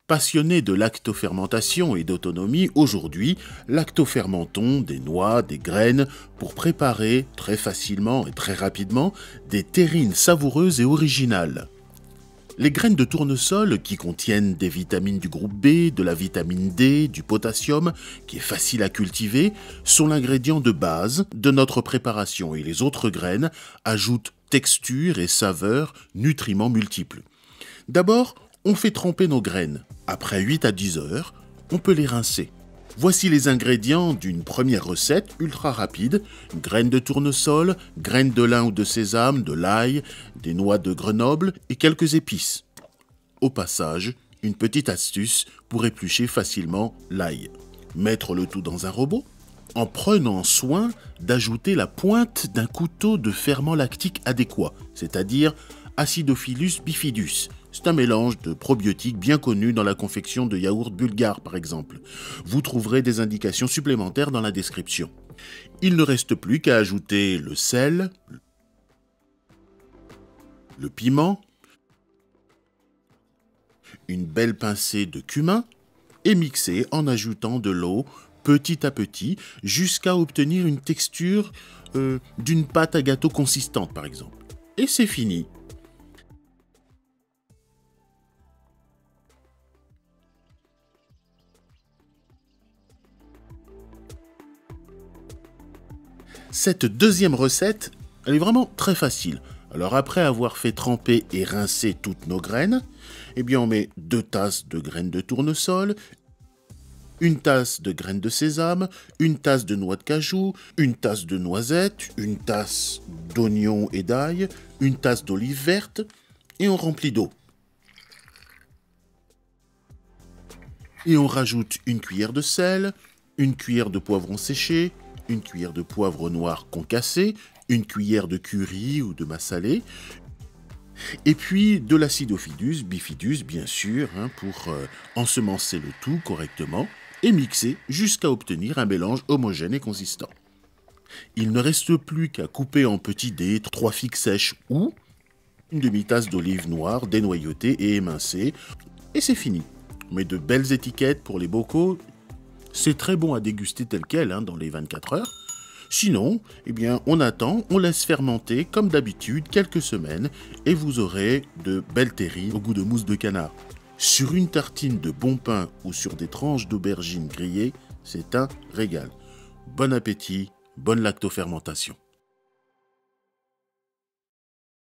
Passionnés de lactofermentation et d'autonomie, aujourd'hui, lactofermentons des noix, des graines pour préparer très facilement et très rapidement des terrines savoureuses et originales. Les graines de tournesol, qui contiennent des vitamines du groupe B, de la vitamine D, du potassium, qui est facile à cultiver, sont l'ingrédient de base de notre préparation et les autres graines ajoutent texture et saveur, nutriments multiples. D'abord, on fait tremper nos graines. Après 8 à 10 heures, on peut les rincer. Voici les ingrédients d'une première recette ultra rapide. Graines de tournesol, graines de lin ou de sésame, de l'ail, des noix de Grenoble et quelques épices. Au passage, une petite astuce pour éplucher facilement l'ail. Mettre le tout dans un robot en prenant soin d'ajouter la pointe d'un couteau de ferment lactique adéquat, c'est-à-dire Acidophilus bifidus. C'est un mélange de probiotiques bien connu dans la confection de yaourts bulgares par exemple. Vous trouverez des indications supplémentaires dans la description. Il ne reste plus qu'à ajouter le sel, le piment, une belle pincée de cumin et mixer en ajoutant de l'eau petit à petit jusqu'à obtenir une texture d'une pâte à gâteau consistante par exemple. Et c'est fini. Cette deuxième recette, elle est vraiment très facile. Alors après avoir fait tremper et rincer toutes nos graines, eh bien on met 2 tasses de graines de tournesol, 1 tasse de graines de sésame, 1 tasse de noix de cajou, 1 tasse de noisettes, 1 tasse d'oignons et d'ail, 1 tasse d'olive verte et on remplit d'eau. Et on rajoute 1 cuillère de sel, 1 cuillère de poivron séché, 1 cuillère de poivre noir concassé, 1 cuillère de curry ou de massalé, et puis de l'acidophilus bifidus bien sûr, pour ensemencer le tout correctement et mixer jusqu'à obtenir un mélange homogène et consistant. Il ne reste plus qu'à couper en petits dés 3 figues sèches ou une demi-tasse d'olive noire dénoyautée et émincée, et c'est fini. Mais de belles étiquettes pour les bocaux. C'est très bon à déguster tel quel dans les 24 heures. Sinon, eh bien, on attend, on laisse fermenter comme d'habitude quelques semaines et vous aurez de belles terrines au goût de mousse de canard. Sur une tartine de bon pain ou sur des tranches d'aubergines grillées, c'est un régal. Bon appétit, bonne lactofermentation.